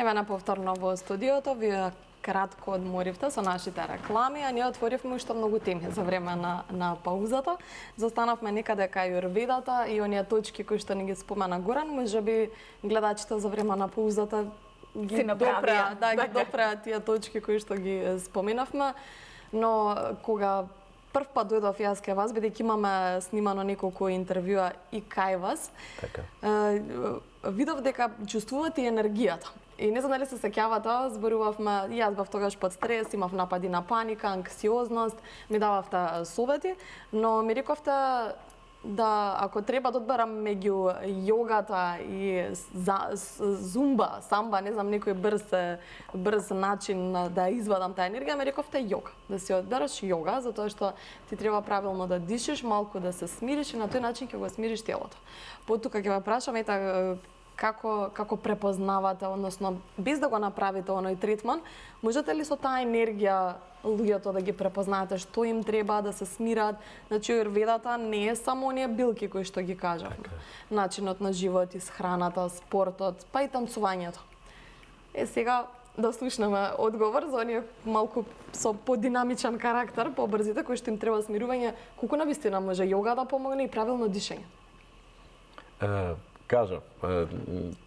Еве на повторно во студиото, вие кратко одморивте со нашите реклами, а ние отворивме уште многу теми за време на паузата. Застанавме некаде кај Аюрведата и оние точки кои што ни ги спомена Горан, можеби гледачите за време на паузата ги допреа тие точки кои што ги споменавме, но кога прв пат дојдов јас кај вас, бидејќи имаме снимано неколку интервјуа и кај вас, Така. видов дека чувствувате енергијата. И не знам дали се сеќавате, зборувавме, јас бев тогаш под стрес, имав напади на паника, анксиозност, ми дававте совети, но ми рековте да ако треба да одберам меѓу јогата и зумба, самба, не знам, некој брз начин да извадам таа енергија, ми рековте јога. Да си одбереш јога, затоа што ти треба правилно да дишиш, малку да се смириш и на тој начин ќе го смириш телото. Потука ќе ве прашам, како препознавате, односно без да го направите оној третман, можете ли со таа енергија луѓето да ги препознаете што им треба да се смират? Значи Аюрведата не е само оние билки кои што ги кажавме. Начинот на живот, исхраната, спортот, па и танцувањето. Сега да слушнеме одговор за оние малку со подинамичен карактер, побрзите кои што им треба смирување, колку навистина може јога да помогне и правилно дишење? Кажав,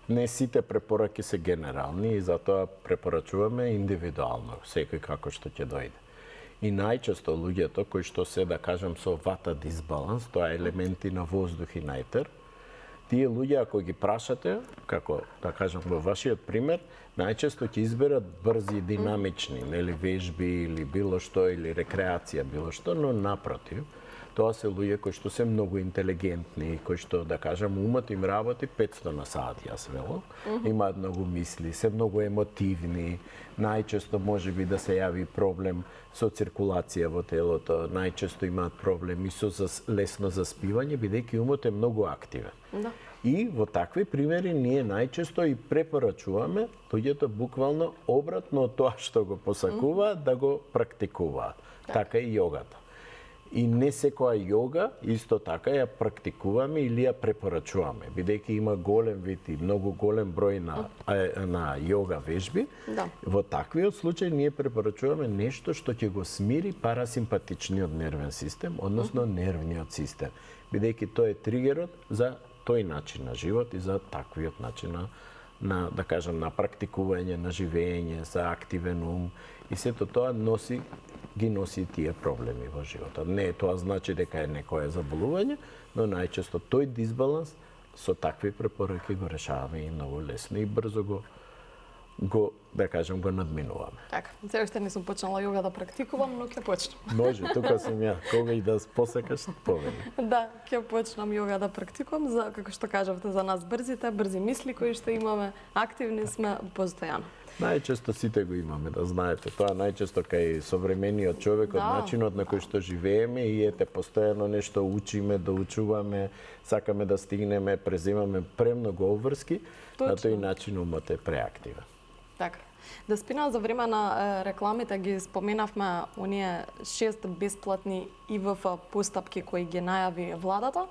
не сите препораки се генерални и затоа препорачуваме индивидуално, секој како што ќе дојде. И најчесто луѓето кои што се, да кажам, со вата дисбаланс, тоа е елементи на воздух и на етер, тие луѓе ако ги прашате, како да кажам во вашиот пример, најчесто ќе изберат брзи, динамични, нели вежби или било што, или рекреација, било што, но напротив, тоа се луѓе кои што се многу интелигентни, кои што, да кажам, умот им работи 500 на сат, јас велам. Имаат многу мисли, се многу емотивни, најчесто можеби да се јави проблем со циркулација во телото, најчесто имаат проблеми со лесно заспивање, бидејќи умот е многу активен. Да. И во такви примери ние најчесто и препорачуваме луѓето буквално обратно од тоа што го посакуваат да го практикуваат. Така и јогата. И не секоја јога исто така ја практикуваме или ја препорачуваме, бидејќи има голем вид и многу голем број на јога вежби. Да. Во таквиот случај ние препорачуваме нешто што ќе го смири парасимпатичниот нервен систем, односно нервниот систем, бидејќи тој е тригерот за тој начин на живот и за таквиот начин на да кажам, на практикување, на живење, за активен ум и сето тоа ги носи тие проблеми во животот. Не тоа значи дека е некое заболување, но најчесто тој дисбаланс со такви препораки го решаваме и многу лесно и брзо го да кажем, го надминуваме. Така, се уште не сум почнала јога да практикувам, но ќе почнам. Може, тука сум ја, кога и да посекаш, повели. Да, ќе почнам јога да практикувам, за како што кажавте за нас брзи мисли кои што имаме, активни сме постојано. Најчесто сите го имаме, да знаете. Тоа најчесто кај современиот човек, од начинот на кој што живееме и ете постојано нешто учиме, доучуваме, сакаме да стигнеме, преземаме премногу обврски, на тој начин умот е преактивен. Така. Да спинал за време на рекламите ги споменавме оние 6 бесплатни ИВФ постапки кои ги најави владата.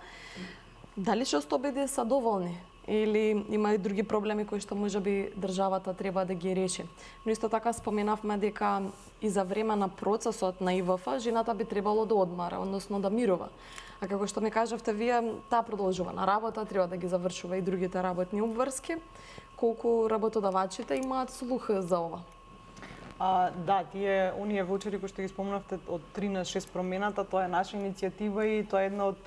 Дали 6 обиди се доволни? Или има и други проблеми кои што можеби државата треба да ги реши. Но исто така споменавме дека и за време на процесот на ИВФ жената би требало да одмара, односно да мирува. А како што ми кажавте вие, таа продолжува на работа, треба да ги завршува и другите работни обврски. Колку работодавачите имаат слух за ова? Да, оние воучери кои што ги спомнавте од 3 на 6 промената, тоа е наша иницијатива и тоа е една од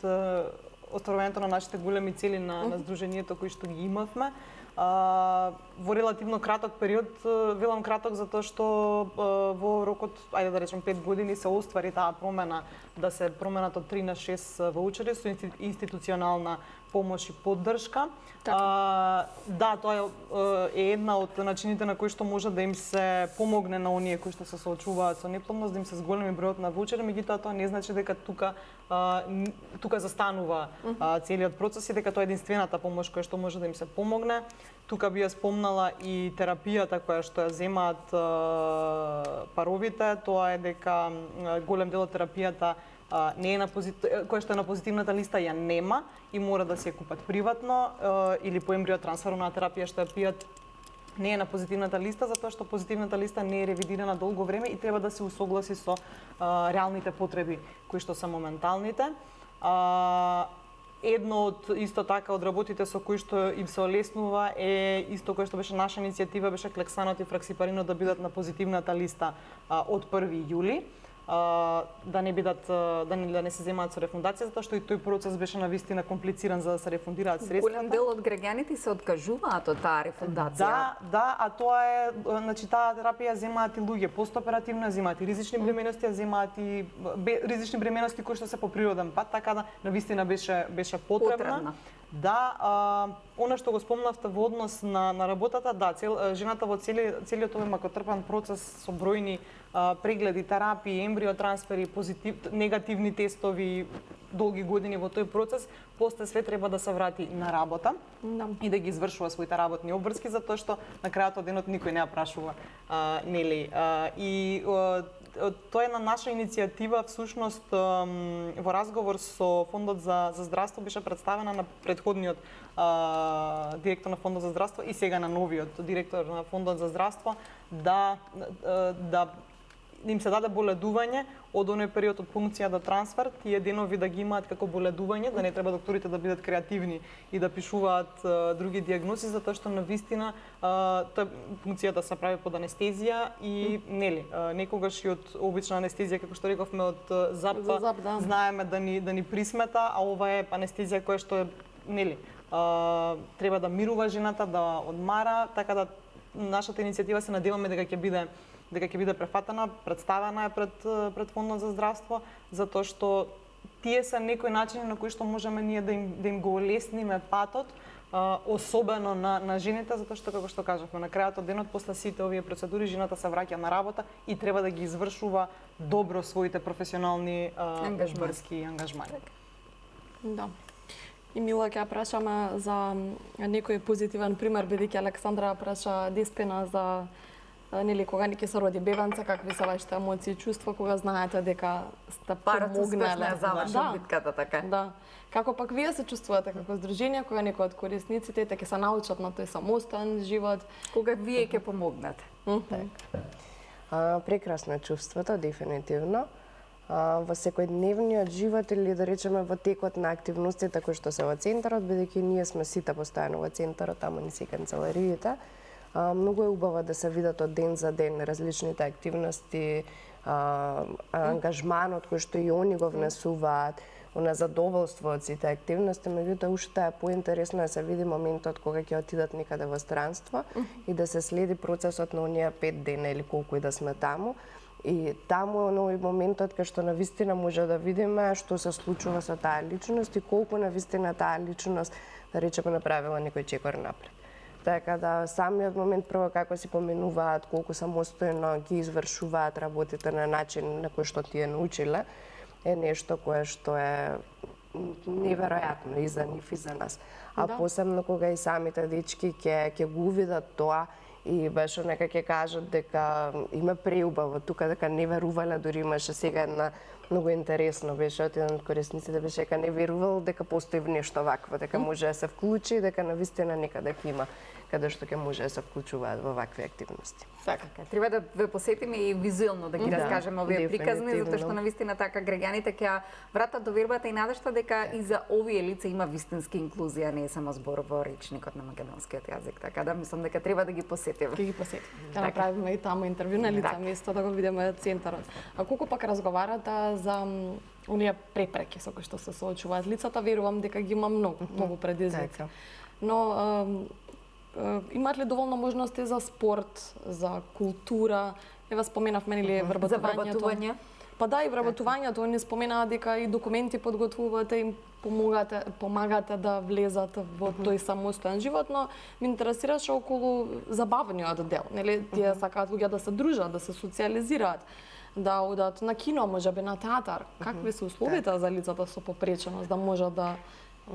остварувањето на нашите големи цели на Сдруженијето кои што ги имавме. Во релативно краток период, велам краток затоа што во рокот, ајде да речем 5 години се оствари таа промена, да се променат од 3 на 6 воучери со институционална помош и поддршка. Да, тоа е една од начините на кои што може да им се помогне на оние кои што се соочуваат со неплодност, да им се зголеми бројот на воучери, меѓутоа тоа не значи дека тука застанува целиот процес и дека тоа е единствената помош која што може да им се помогне. Тука би ја спомнала и терапијата која што ја земаат паровите, тоа е дека голем дел од терапијата не е која што е на позитивната листа ја нема и мора да се ја купат приватно или по ембриотрансферна терапија што ја пијат не е на позитивната листа, затоа што позитивната листа не е ревидирана долго време и треба да се усогласи со реалните потреби кои што се моменталните. Едно од исто така од работите со кои што им се олеснува е исто кој што беше наша иницијатива, беше клексанот и фраксипаринот да бидат на позитивната листа од 1 јули. Да не бидат да не се земаат со рефундација, затоа што и тој процес беше навистина комплициран за да се рефундираат средствата. Голем дел од граѓаните се откажуваат од таа рефундација. Да, а тоа е, значи таа терапија земаат и луѓе постоперативно, земаат и ризични бременности, земаат и ризични бременности кои што се по природен пат, така да навистина беше потребна. Да, она што го спомнавте во однос на работата, да, жената во целиот овој макотрпан процес со бројни прегледи, терапии, ембриотрансфери, негативни тестови, долги години во тој процес, после све треба да се врати на работа и да ги извршува своите работни обврски, затоа што на крајот од денот никој не ја прашува, нели. И тоа е на наша иницијатива, всушност во разговор со Фондот за здравство беше представена на предходниот директор на Фондот за здравство и сега на новиот директор на Фондот за здравство да им се даде боледување од оној период од пункција до трансфер, тие денови да ги имаат како боледување, да не треба докторите да бидат креативни и да пишуваат други диагнози, затоа што навистина пункцијата се прави под анестезија и нели, некогаш и од обична анестезија, како што рековме, од ЗАП, знаеме да ни присмета, а ова е анестезија која што е нели, треба да мирува жената, да одмара, така да нашата иницијатива се надеваме дека ќе биде префатена, представена е пред Фондот за здравство, затоа што тие се некои начини на кои што можеме ние да им го олесниме патот, особено на жените, затоа што, како што кажавме, на крајот од денот, после сите овие процедури, жената се враќа на работа и треба да ги извршува добро своите професионални врски и ангажмани. Да. И Мила, ќе прашаме за некој позитивен пример, бидејќи Александра праша Деспина за нели кога ќе се роди бебенце, какви се вашите емоции и чувства кога знаете дека сте помогнале за битката, така. Да. Како пак вие се чувствувате како здружение кога некој од корисниците ќе се научат на тој самостоен живот, кога вие ќе помогнете? Прекрасно е чувството, дефинитивно. Во секојдневниот живот или да речеме во текот на активностите кои што се во центарот, бидејќи ние сме сите постојано во центарот, таму ни се канцелариите, многу е убаво да се видат од ден за ден различните активности, ангажманот кој што и они го внесуваат, она задоволство од сите активности, меѓутоа уште е поинтересно да се види моментот кога ќе отидат некаде во странство и да се следи процесот на оние 5 дена или колку и да сме таму. И таму е оној моментот кај што навистина може да видиме што се случува со таа личност и колку навистина таа личност, да речеме, направила некој чекор напред. Така да самиот момент прво како си поменуваат, колку самостојно ги извршуваат работите на начин на кој што тие научиле, е нешто кое што е неверојатно и за нив и за нас. А посебно кога и самите дечки ќе го увидат тоа и беше нека ќе кажат дека има преубаво тука, дека не верувале, дури имаше сега една многу интересно беше од еден од корисниците, беше дека не верувал дека постои нешто вакво, дека може да се вклучи, дека навистина некаде ќе има каде што ќе може да се вклучуваат во вакви активности. Така, треба да ве посетиме и визуелно да ги раскажеме овие приказни, затоа што навистина така граѓаните ќе вратат довербата и надежта дека и за овие лица има вистински инклузија, не е само збор во речникот на македонскиот јазик, така да мислам дека треба да ги посетиме. Ќе ги посетиме. Да направиме и таму интервју на лица место да го видиме центарот. А колку пак разговарате за оние препреки со кои што се соочуваат лицата, верувам дека ги има многу предизвици. Но имаат ли доволно можности за спорт, за култура? Ева споменавме нели вработувањето. Па да, и вработувањето, они споменаа дека и документи подготвувате, им помагате да влезат во тој самостоен живот, но ме интересираше околу забавниот дел. Нели тие сакаат луѓе да се дружат, да се социализираат, да одат на кино, можеби на театар. Какви се условите за лицата со попреченост да можат да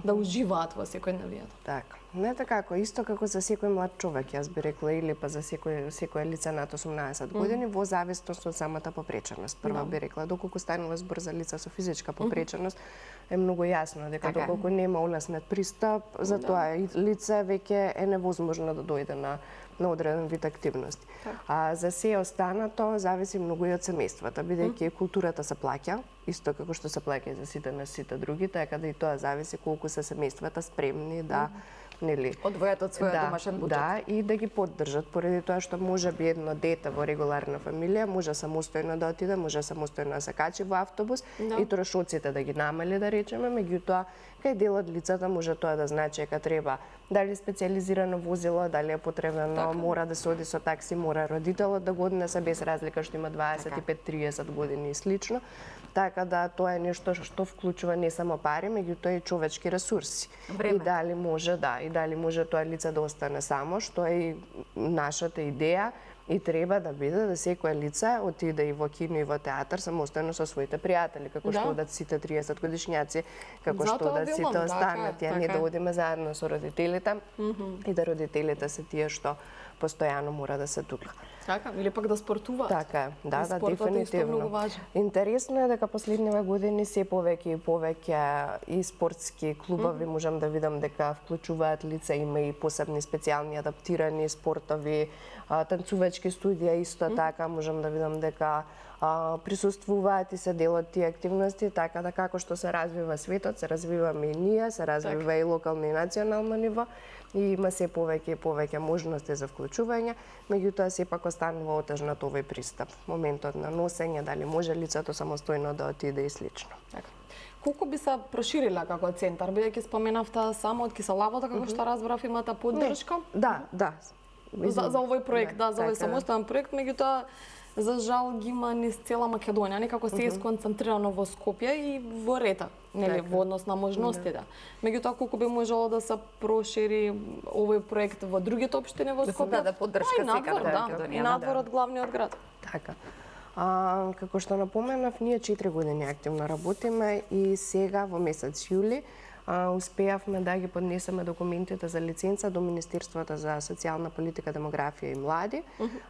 да уживаат во секојдневието. Така. Не така, исто како за секој млад човек, јас би рекла, или па за секој лице над 18 години, во зависност од самата попреченост. Прва би рекла, доколку станува збор за лица со физичка попреченост, е многу јасно дека доколку нема улеснет пристап, за тоа лице веќе е невозможно да дојде на одреден вид активности. А за се останато зависи многу и од семејствата, бидејќи културата се плаќа, исто како што се плаќа за сите на сите други, така да и тоа зависи колку се семејствата спремни да одвојат од својот домашен буџет. Да, и да ги поддржат, поради тоа што може би едно дете во регуларна фамилија може самостојно да отиде, може самостојно да се качи во автобус и трошоците да ги намали, да речеме, меѓутоа кај дел од лицата може тоа да значи дека треба дали специјализирано возило, дали е потребно, мора да се оди со такси, мора родителот да го однесе без разлика што има 25-30 години и слично. Така да тоа е нешто што вклучува не само пари, меѓутоа и човечки ресурси. Време. И дали може тоа лице да остане само, што е и нашата идеја и треба да биде да секое лице отиде и во кино и во театар самостојно со своите пријатели, како што одат сите 30 годишњаци, како што одат сите останати, а не да одиме заедно со родителите и да родителите се тие што постојано мора да се тука. Така, или пак да спортуваат. Така, да, дефинитивно. Важно. Интересно е дека последниве години се повеќе и повеќе и спортски клубови можам да видам дека вклучуваат лица, има и посебни специјални адаптирани спортови, танцувачки студија исто така, можам да видам дека присуствуваат и се дел од тие активности, така да како што се развива светот, се развиваме и ние, се развива и локално и национално ниво и има се повеќе и повеќе можности за вклучување, меѓутоа сепак останува отежнат овој пристап. Моментот на носење, дали може лицето самостојно да отиде и слично. Така. Колку би се проширила како центар, бидејќи споменавте само од Киселавата, како што разбрав, имате поддршка? Да. За овој проект, за овој самостоен проект, меѓутоа за жал ги има низ цела Македонија, некако се е сконцентрирано во Скопје и во Рета, во однос на можностите. Меѓутоа колку би можело да се прошири овој проект во другите општини во Скопје? Да поддршка секаде во Македонија. И надвор од главниот град. Така. Како што напоменав, ние 4 години активно работиме и сега во месец јули успеавме да ги поднесеме документите за лиценца до Министерството за социјална политика, демографија и млади.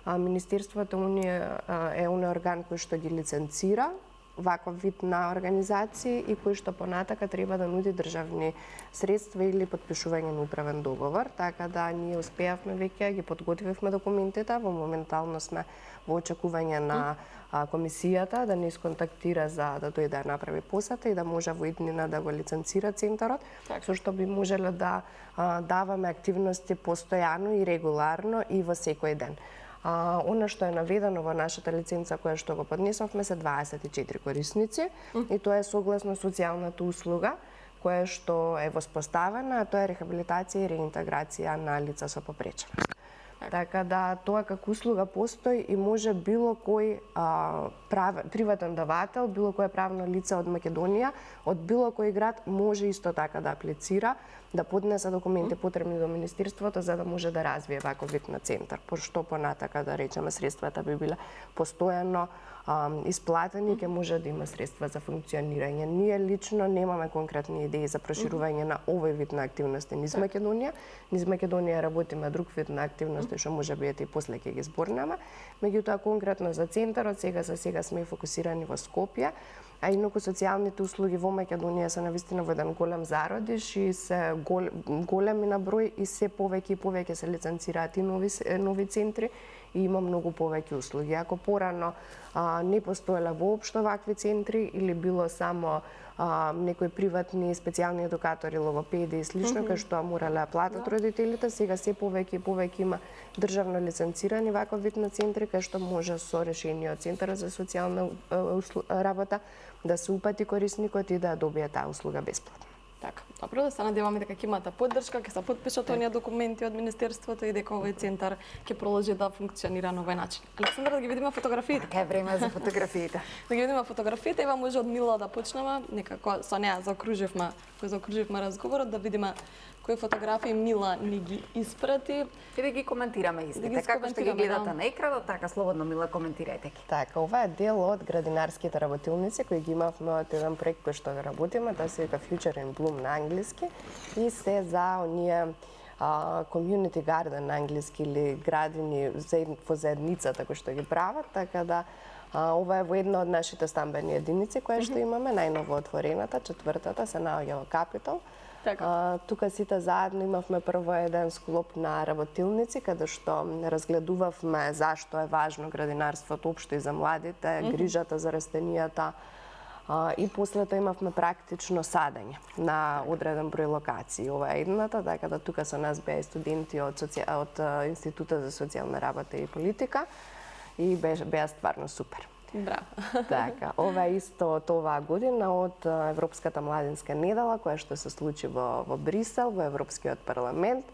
Министерството е оној орган кој што ги лиценцира ваков вид на организации и кој што понатака треба да нуди државни средства или подпишување на управен договор, така да ние успеавме веќе, ги подготвивме документите, во моментално сме во очекување на комисијата да не исконтактира за да дојде да направи посета и да може во иднина да го лиценцира центарот, со што би можеле да даваме активности постојано и регуларно и во секој ден. Она што е наведено во нашата лиценца која што го поднесовме се 24 корисници и тоа е согласно социјалната услуга која што е воспоставена, а тоа е рехабилитација и реинтеграција на лица со попреченост. Така да тоа како услуга постои и може било кој приватен давател, било кое правно лице од Македонија, од било кој град може исто така да аплицира, да поднесе документи потребни до Министерството за да може да развие ваков вид на центар. Пошто понатака да речеме средствата би биле постојано исплатени, ќе може да има средства за функционирање. Ние лично немаме конкретни идеи за проширување на овој вид на активности низ Македонија. Низ Македонија работиме друг вид на активности што може би и после ќе ги зборнеме. Меѓутоа конкретно за центарот сега сме фокусирани во Скопје, а инаку социјалните услуги во Македонија се навистина во еден голем зародиш и се големи на број и се повеќе и повеќе се лиценцираат и нови центри и има многу повеќе услуги. Ако порано не постоеле воопшто вакви центри или било само некои приватни специјални едукатори, логопеди и слично, кај што морале да платат родителите, сега се повеќе и повеќе има државно лиценцирани ваков вид на центри, кај што може со решение од Центарот за социјална работа да се упати корисникот и да добие таа услуга бесплатно. Така, добро, да се надеваме дека ќе имате поддршка, ќе се подпишат оние документи од Министерството и дека овој центар ќе продолжи да функционира на овој начин. Александра, да ги видиме фотографиите. Така е време за фотографиите. Да ги видиме фотографиите, ева може од Мила да почнеме, некако со неа заокруживме разговорот, да видиме кои фотографии Мила ни ги испрати. И да ги коментираме истите. Да ги Како што ги коментираме, гледате да. на екранот, така слободно, Мила, коментирајте ги. Така, ова е дел од градинарските работилници кои ги имавме од еден проект кој што го работиме, тоа се вика Future in Bloom на англиски и се за оние community garden на англиски или градини во заедницата кои што ги прават, така да ова е во една од нашите стамбени единици која што имаме, најново отворената, четвртата, се наоѓа во Капитол. Така. Тука сите заедно имавме прво еден склоп на работилници, каде што разгледувавме зашто е важно градинарството општо и за младите, грижата за растенијата, и после тоа имавме практично садење на одреден број локации. Ова е едната, така да тука со нас беа студенти од Институтот за социјална работа и политика и беа стварно супер. Браво. Така, ова е исто од оваа година од Европската младинска недела, која што се случи во Брисел, во Европскиот парламент.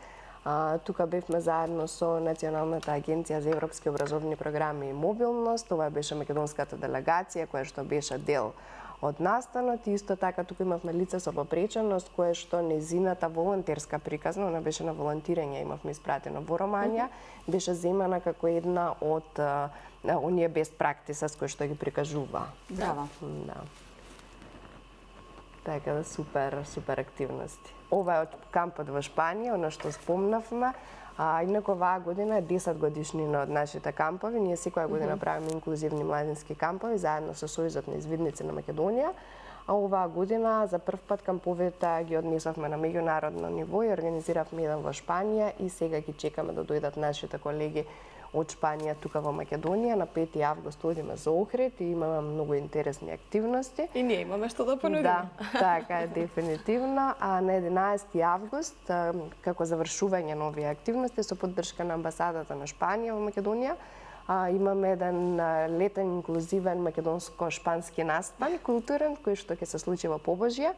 Тука бевме заедно со Националната агенција за европски образовни програми и мобилност. Ова беше македонската делегација која што беше дел од настанот и исто така тука имавме лице со попреченост кое што незината волонтерска приказна, она беше на волонтирање, имавме испратено во Романија, беше земана како една од оние best practices кои што ги прикажува. Браво. Да. Така да супер активности. Ова е од кампот во Шпанија, она што спомнавме. Инаку оваа година е 10 годишнина од нашите кампови. Ние секоја година правиме инклузивни младински кампови заедно со Сојузот на извидници на Македонија. А оваа година за прв пат камповите ги однесовме на меѓународно ниво и организиравме еден во Шпанија и сега ги чекаме да дојдат нашите колеги од Шпанија тука во Македонија. На 5 август одиме за Охрид и имаме многу интересни активности. И ние имаме што да понудиме. Да, така е дефинитивно. А на 11 август, како завршување на овие активности со поддршка на амбасадата на Шпанија во Македонија, имаме еден летен инклузивен македонско-шпански настан културен кој што ќе се случи во Побожја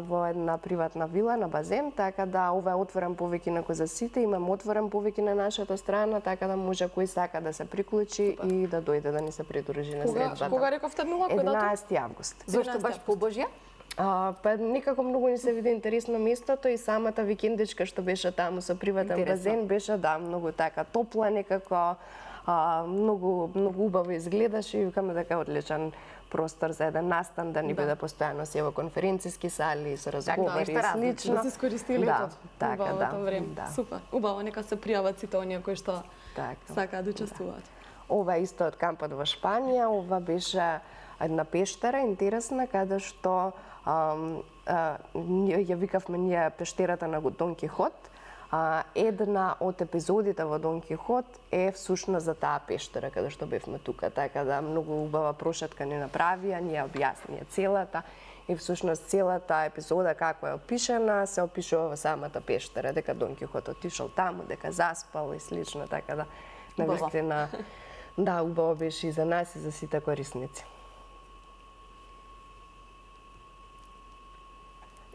во една приватна вила на базен, така да ова е отворен повеќе инаку за сите, имаме отворен повеќе на нашата страна, така да може кој сака да се приклучи и да дојде да ни се придружи на средбата. Кога рековте Мила, кој датум? 11 август. Зошто баш Побожја? Па некако многу ни се види интересно местото и самата викендичка што беше таму со приватен базен беше многу така топла, некако многу убаво изгледаше и викаме дека одличен простор за еден настан, да ни биде постојано се во конференциски сали, со разговори и слично. Да се искористи летот. Така, убаво да. во тоа време. Да. Супер. Убаво, нека се пријават сите оние кои што Така. сакаат да учествуваат. Ова исто од кампот во Шпанија, ова беше една пештера интересна каде што ја викавме ние пештерата на Дон Кихот. Една од епизодите во Дон Кихот е всушност за таа пештера каде што бевме тука, така да многу убава прошетка ни направија, ни ја објаснија целата и всушност целата епизода како е опишана се опишува во самата пештера, дека Дон Кихот отишол таму, дека заспал и слично, така да навистина да убаво беше и за нас и за сите корисници.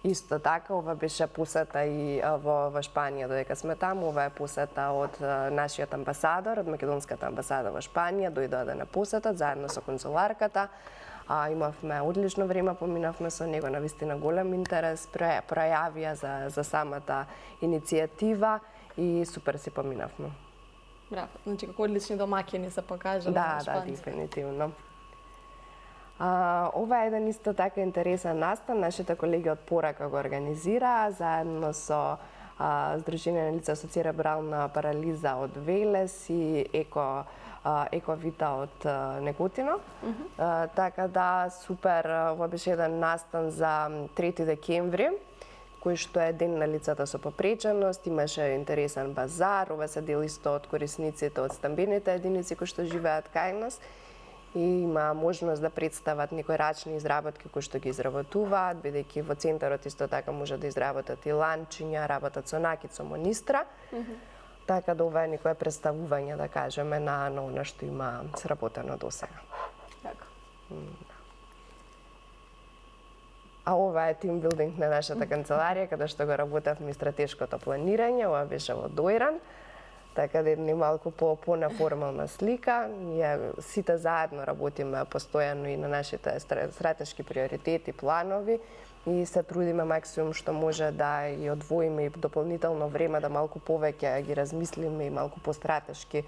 Исто така, ова беше посета и во Шпанија, додека сме таму. Ова е посета од нашиот амбасадор, од македонската амбасада во Шпанија, дојде да не посетат заедно со консуларката. Имавме одлично време, поминавме со него, навистина голем интерес, пројавија за самата иницијатива и супер си поминавме. Браво. Значи како одлични домаќини се покажале Да, шпанци. дефинитивно. Ова е еден исто така интересен настан. Нашите колеги од Порака го организираа заедно со Сдружение на лица со церебрална парализа од Велес и Еко Вита од Неготино. Така да супер, ова беше еден настан за 3 декември, кој што е ден на лицата со попреченост, имаше интересен базар, ова се дел исто од корисниците од стамбените единици кои што живеат кај нас. И има можност да представат некои рачни изработки кои што ги изработуваат, бидејќи во центарот исто така може да изработат и ланчиња, работат со накид, со монистра. Така да ова е некое представување, да кажеме, на она што има сработено досега. Така. А ова е тимбилдинг на нашата канцеларија, каде што го работевме стратешкото планирање, ова беше во Дојран. така да е малку по-неформална слика. Ние сите заедно работиме постојано и на нашите стратешки приоритети, планови и се трудиме максимум што може да и одвоиме и дополнително време да малку повеќе ги размислиме и малку постратешки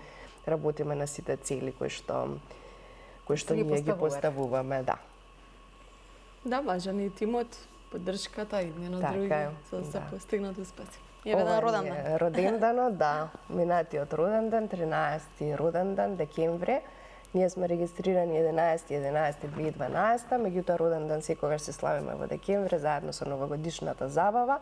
работиме на сите цели кои што ние ги поставуваме, да. Да, важен и тимот, поддршката и едни на други за да се постигнат успеси. Е веден роден ден. Роденденот, да, минатиот роден ден, 13-ти роден ден, декември. Ние сме регистрирани 11.11.2012, меѓутоа роден ден секогаш се славиме во декември заедно со новогодишната забава.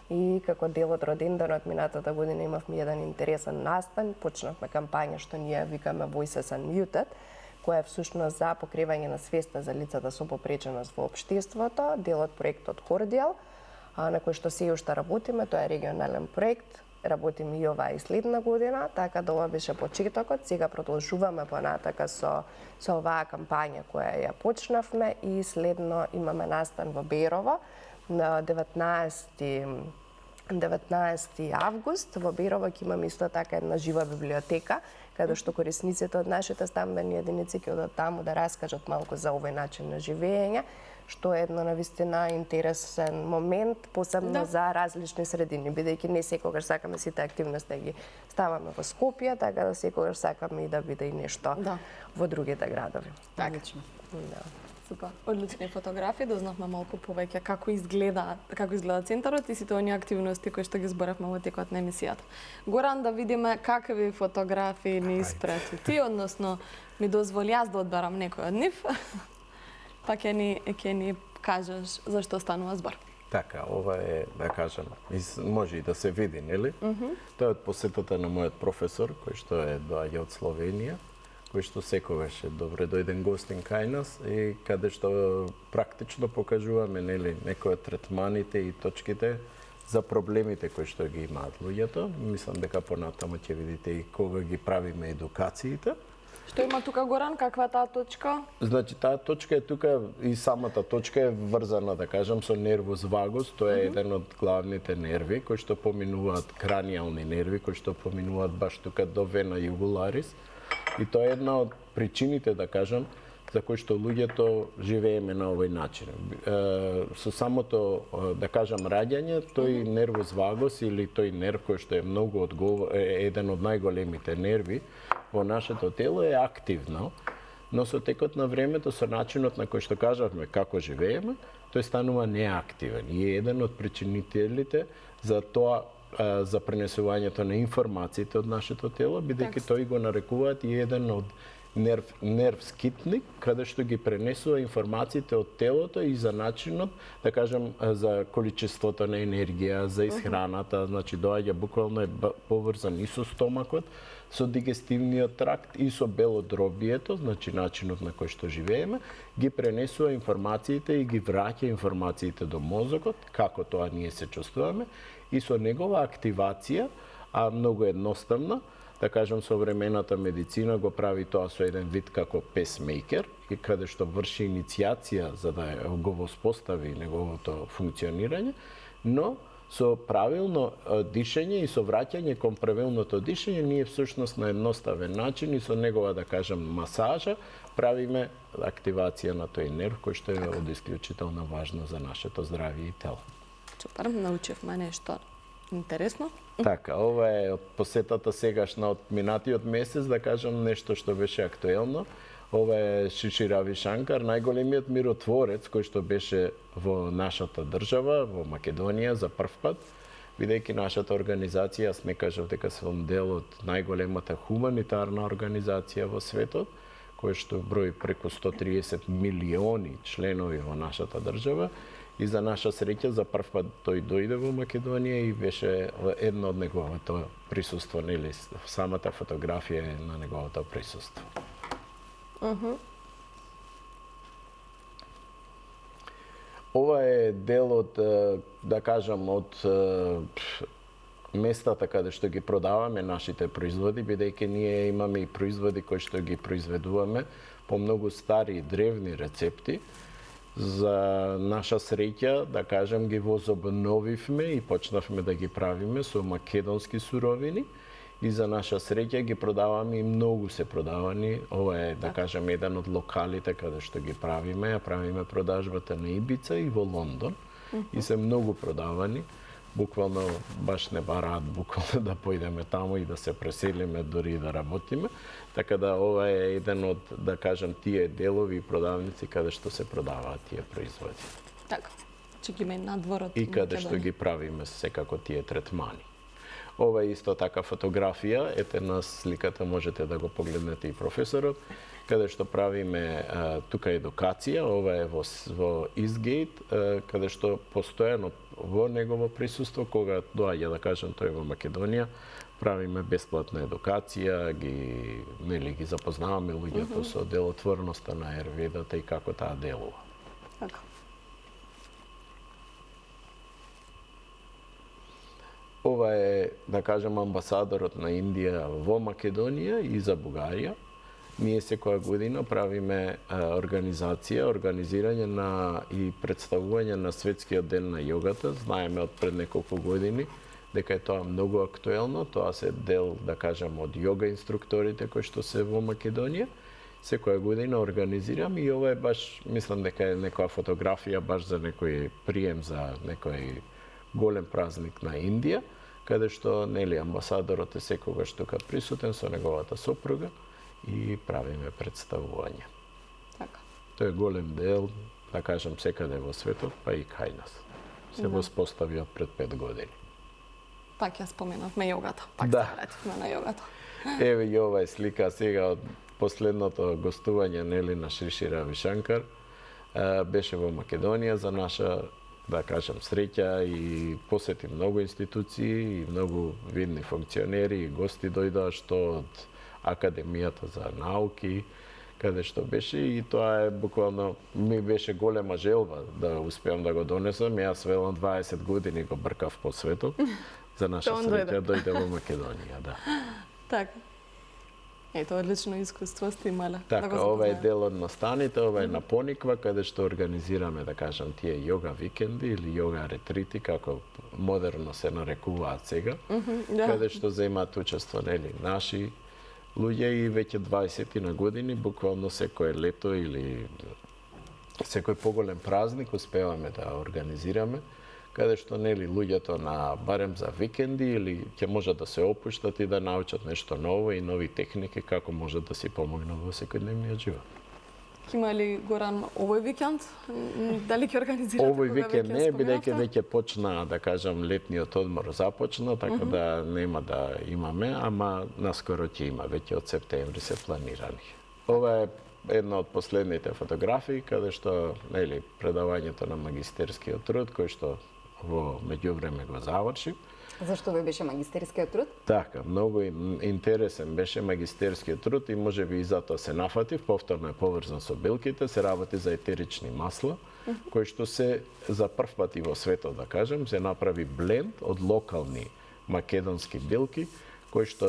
И како дел од роденденот минатата година имавме еден интересен настан, почнавме кампања што ние викаме Voices Unmuted, која е всушност за покривање на свеста за лицата со попреченост во општеството, дел од проектот Кордијал, на кој што се уште работиме, тоа е регионален проект, работиме и оваа и следна година, така да ова беше почетокот, сега продолжуваме понатака со оваа кампања која ја почнавме и следно имаме настан во Берово на 19 август. Во Берово ќе имаме исто така една жива библиотека, каде што корисниците од нашите стамбени единици ќе одат таму да раскажат малку за овој начин на живење, што е едно навистина интересен момент, посебно за различни средини, бидејќи не секогаш сакаме сите активности да ги ставаме во Скопје, така да секогаш сакаме и да биде и нешто во другите градови. Одлично. Супер. Одлични фотографии, дознавме малку повеќе како изгледа центарот и сите оние активности кои што ги зборавме во текот на емисијата. Горан, да видиме какви фотографии ни испрати ти, односно ми дозволи јас да одберам некој од нив, па ќе ни кажеш за што станува збор. Така, ова е, да кажам, може и да се види, нели? Тоа е од посетата на мојот професор, кој што доаѓа од Словенија, кој што секогаш е добре дојден гостин кај нас и каде што практично покажуваме, нели, некои од третманите и точките за проблемите кои што ги имаат луѓето. Мислам дека понатаму ќе видите и кога ги правиме едукациите. Што има тука, Горан? Каква е таа точка? Значи, таа точка е тука и самата точка е врзана, да кажам, со нервус вагус. Тоа е еден од главните нерви кои што поминуваат, краниални нерви, кои што поминуваат баш тука до вена југуларис. И тоа е една од причините, да кажам, за кои што луѓето живееме на овој начин. Со самото, да кажам, раѓање, тој нервус вагус или тој нерв кој што е многу еден од најголемите нерви во нашето тело е активно, но со текот на времето, со начинот на кој што кажавме како живееме, тој станува неактивен и е еден од причинителите за тоа, за пренесувањето на информациите од нашето тело, бидејќи тој го нарекуваат и еден од нерв скитник, каде што ги пренесува информациите од телото и за начинот, да кажам, за количеството на енергија, за исхраната, значи доаѓа буквално е поврзан и со стомакот, со дигестивниот тракт и со белодробието, значи начинот на кој што живееме, ги пренесува информациите и ги враќа информациите до мозокот, како тоа ние се чувствуваме, и со негова активација, а многу едноставна, да кажам, современата медицина го прави тоа со еден вид како песмейкер, и каде што врши иницијација за да го воспостави неговото функционирање, но со правилно дишење и со враќање кон правилното дишење, ние всушност на едноставен начин и со негова, да кажам, масажа, правиме активација на тој нерв, кој што е од исклучителна важност за нашето здравје и тело. Супер, научивме нешто интересно. Така, ова е од посетата сегашна од минатиот месец, да кажам нешто што беше актуелно. Ова е Шиши Рави Шанкар, најголемиот миротворец кој што беше во нашата држава, во Македонија за прв пат, бидејќи нашата организација, јас не кажав дека сум дел од најголемата хуманитарна организација во светот, кој што брои преку 130 милиони членови во нашата држава. И за наша среќа, за прв пат тој дојде во Македонија и беше едно од неговото присуство, нели, самата фотографија е на неговото присуство. Ова е дел од, да кажам, од местата каде што ги продаваме нашите производи, бидејќи ние имаме и производи кои што ги произведуваме по многу стари и древни рецепти. За наша среќа, да кажем, ги возобновивме и почнавме да ги правиме со македонски суровини и за наша среќа ги продаваме и многу се продавани. Ова е, да кажем, еден од локалите каде што ги правиме. Ја правиме продажбата на Ибица и во Лондон. И се многу продавани. Буквално баш не бараат буквално да поидеме таму и да се преселиме, дури и да работиме. Така да ова е еден од, да кажем, тие делови и продавници каде што се продаваат тие производи. Така. Че ги има и надворот. И каде што ги правиме секако тие третмани. Ова е исто така фотографија, ете на сликата можете да го погледнете и професорот, каде што правиме тука едукација, ова е во Eastgate, каде што постојано во негово присуство, кога доаѓа, да кажем, тој во Македонија, правиме бесплатна едукација, ги запознаваме луѓето со делотворноста на Ајурведата и како таа делува. Така. Ова е, да кажем, амбасадорот на Индија во Македонија и за Бугарија. Ние секоја година правиме организирање на и представување на Светскиот ден на јогата. Знаеме од пред неколку години дека е тоа многу актуелно. Тоа се дел, да кажем, од јога инструкторите кои што се во Македонија. Секоја година организираме и ова е баш, мислам дека е некоја фотографија баш за некој прием за некој голем празник на Индија, каде што нели амбасадорот е секогаш тука присутен со неговата сопруга и правиме представување. Така. Тој е голем дел, да кажем, секаде во светот, па и кај нас. Се воспостави од пред 5 години. Пак ја споменавме јогата. Пак Да. се вративме на јогата. Еве и ова е слика сега од последното гостување нели на Шриши Рави Шанкар. Беше во Македонија за наша, да кажем, среќа и посети многу институции и многу видни функционери и гости дојдоа што од Академијата за науки, каде што беше и тоа е буквално ми беше голема желба да успеам да го донесам. Јас велам 20 години го бркав по светот. За наша Тоа среќа дојде во Македонија, да. Така. Ето, одлично искуство сте имале. Така, ова е дел од настаните, ова е на Пониква, каде што организираме, да кажам, тие јога викенди или јога ретрити, како модерно се нарекуваат сега, каде што земаат учество, нели, наши луѓе и веќе 20 на години, буквално секое лето или секој поголем празник успеваме да организираме, каде што нели луѓето на барем за викенди или ќе можат да се опуштат и да научат нешто ново и нови техники како можат да си помогнат во секојдневниот живот. Има ли Горан овој викенд? Дали ќе организирате? Овој викенд не, бидејќи веќе почна, да кажам, летниот одмор започна, така да нема да имаме, ама наскоро ќе има, веќе од септември се планирани. Ова е една од последните фотографии каде што нели предавањето на магистерскиот труд кој што во меѓувреме го заврши. Зашто ви беше магистерскиот труд? Така, многу интересен беше магистерскиот труд и можеби и затоа се нафатив, повторно е поврзан со билките, се работи за етерични масла, кои што се за прв пат и во светот, да кажем, се направи бленд од локални македонски билки, кои што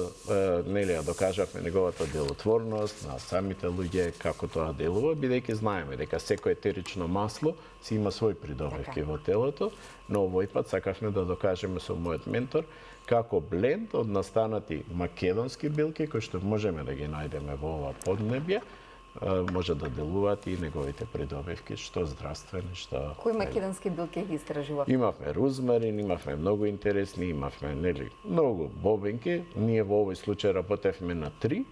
нели ја докажавме неговата делотворност на самите луѓе како тоа делува, бидејќи знаеме дека секој етерично масло си има свој придобивки во телото, но овој пат сакавме да докажеме со мојот ментор како бленд од настанати македонски билки кои што можеме да ги најдеме во ова поднебје, може да делуваат и неговите придобивки, што здравствени, што... Кои македонски билки ги истражувавте? Имавме рузмарин, имавме многу интересни, имавме, нели, многу бобинки. Ние во овој случај работевме на 3,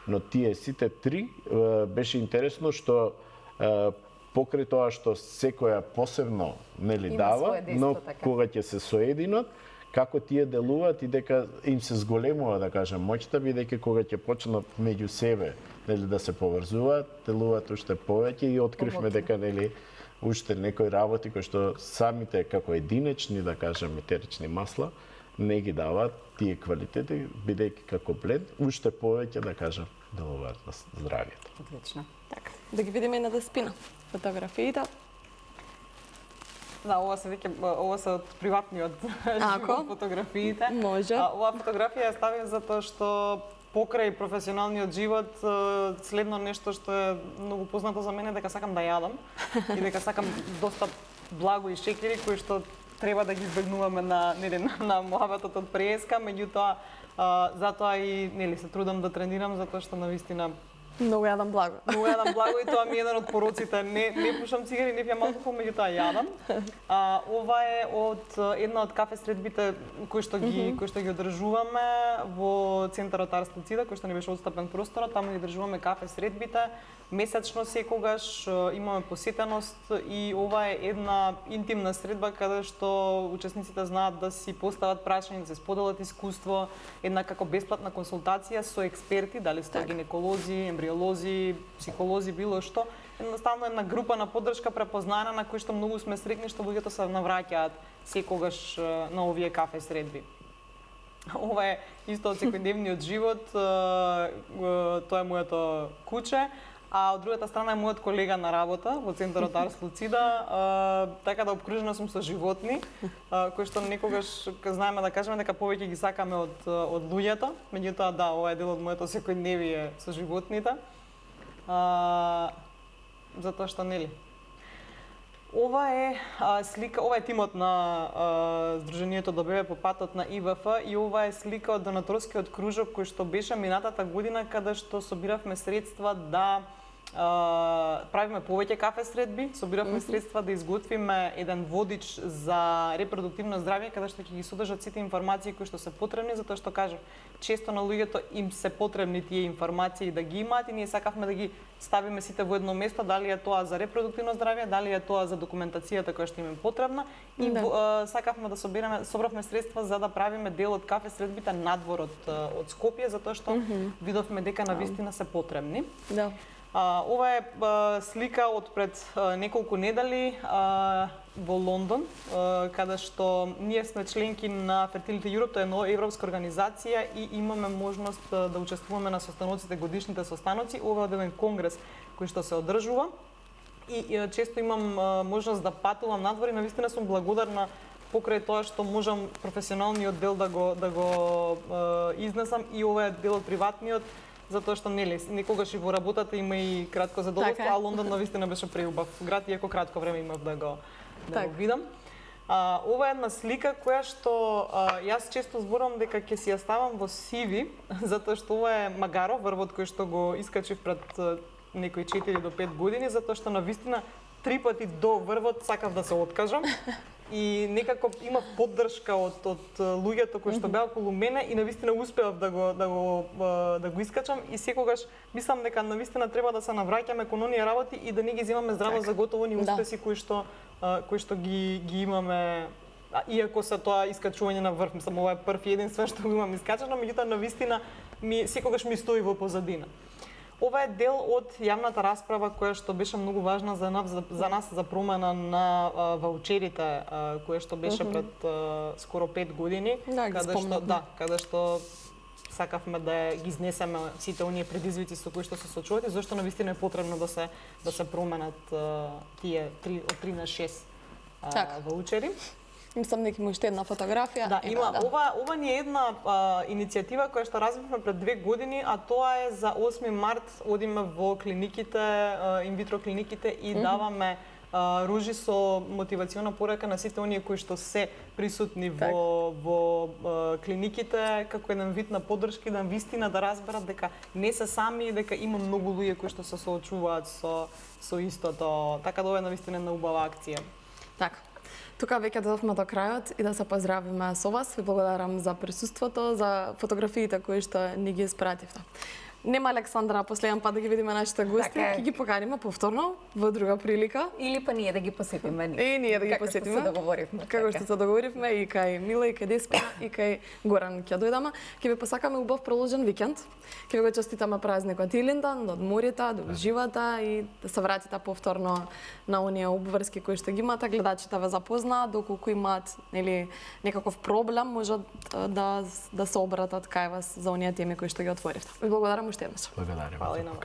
но тие сите 3 беше интересно што покрај тоа што секоја посебно нели Има дава, свое действо, но така. кога ќе се соединат, како тие делуваат и дека им се зголемува, да кажем, моќта, бидејќи кога ќе почнат меѓу себе нели да се поврзуваат, делуваат уште повеќе и откривме дека нели уште некои работи кои што самите како единечни, да кажем, етерични масла не ги даваат тие квалитети, бидејќи како бленд уште повеќе, да кажем, делуваат на здравјето. Отлично. Така. Да ги видиме и на Деспина. Фотографиите. Да, ова се од приватниот живот фотографиите. Може. Оваа фотографија ја ставив затоа што покрај професионалниот живот, следно нешто што е многу познато за мене дека сакам да јадам и дека сакам доста благо и шеќери кои што треба да ги избегнуваме на муабетот од преска, меѓутоа затоа и се трудам да тренирам затоа што навистина Многу јадам благо. Многу јадам благо и тоа ми е еден од пороците. Не пушам цигари, не пијам алкохол, меѓутоа јадам. Ова е од една од кафе средбите кои што ги одржуваме во центарот Арс Луцида, кој што ни беше одстапен просторот, таму ги одржуваме кафе средбите. Месечно секогаш имаме посетеност и ова е една интимна средба каде што учесниците знаат да си постават прашања, да се споделат искуство, една како бесплатна консултација со експерти, дали сте гинеколози, ембриолози, психолози, било што. Едноставно една група на поддршка препознана на кои што многу сме среќни што луѓето се навраќаат секогаш на овие кафе средби. Ова е исто од секојдневниот живот, тоа е моето куче. А од другата страна е мојот колега на работа во центарот Арс Луцида, така да обкружена сум со животни, кои што некогаш знаеме да кажеме дека повеќе ги сакаме од луѓето, меѓутоа да, ова е дел од моето секојдневие со животните. Затоа што нели. Ова е слика, ова е тимот на Сдруженијето до бебе по патот на ИВФ и ова е слика од донаторскиот кружок кој што беше минатата година каде што собиравме средства да правиме повеќе кафе средби, собиравме средства да изготвиме еден водич за репродуктивно здравје каде што ќе ги содржат сите информации кои што се потребни, затоа што кажам, често на луѓето им се потребни тие информации да ги имаат и ние сакавме да ги ставиме сите во едно место, дали е тоа за репродуктивно здравје, дали е тоа за документацијата која што им е потребна и сакавме да собравме средства за да правиме дел од кафе средбите надвор од Скопје, затоа што видовме дека навистина се потребни. Да. Ова е слика од пред неколку недели во Лондон, каде што ние сме членки на Fertility Europe, тоа е една европска организација и имаме можност да учествуваме на состаноците, годишните состаноци. Ова е еден конгрес кој што се одржува и често имам можност да патувам надвор и навистина сум благодарна покрај тоа што можам професионалниот дел да го изнесам и ова е дел од приватниот, затоа што некогаш и во работата има и кратко задоволство, а Лондон навистина беше преубав град, иако кратко време имав да го видам. Ова е една слика која што јас често зборувам дека ќе си ја ставам во CV, затоа што ова е Магаро, врвот кој што го искачив пред некои 4 до 5 години, затоа што навистина 3 пати до врвот сакав да се откажам. И некако имав поддршка од луѓето кои што беа околу мене и навистина успеав да го искачам и секогаш мислам дека навистина треба да се навраќаме кон оние работи и да не ги земаме здраво за готово оние успеси кои што ги имаме. Иако се тоа искачување на врв, мислам ова е прв и единствен што го имам искачано, меѓутоа навистина секогаш ми стои во позадина. Ова е дел од јавната расправа која што беше многу важна за нас за промена на ваучерите, која што беше пред скоро 5 години, каде што сакавме да ги изнесеме сите оние предизвици со кои што се соочувате, зашто навистина е потребно да се променат тие од 3 на 6 ваучери. Мислам дека има уште една фотографија. Да, има. Ова ни е една иницијатива која што развивме пред 2 години, а тоа е за 8 март одиме во клиниките, инвитро клиниките и даваме ружи со мотивациона порака на сите оние кои што се присутни во клиниките, како еден вид на поддршка и да вистина да разберат дека не се сами и дека има многу луѓе кои што се соочуваат со истото. Така да ова е навистина една убава акција. Така. Тука веќе дојдовме до крајот и да се поздравиме со вас. Ви благодарам за присуството, за фотографиите кои што ни ги испративте. Нема Александра последен пат да ги видиме нашите гости, ќе ги поканиме повторно во друга прилика. Или па ние да ги посетиме. И ние да ги посетиме. Како што се договоривме. Како што се договоривме и кај Мила, и кај Деспина, и кај Горан ќе дојдеме. Ќе ви посакаме убав продолжен викенд. Ќе ви го честитаме празникот Илинден, да одморите, да уживате и да се вратите повторно на оние обврски кои што ги имате. Гледачите ве запознаат, доколку имаат некаков проблем, можат да се обратат кај вас за оние теми кои што ги отворивте. Ви благодарам уште еднаш. Благодарам. Фала и на вас.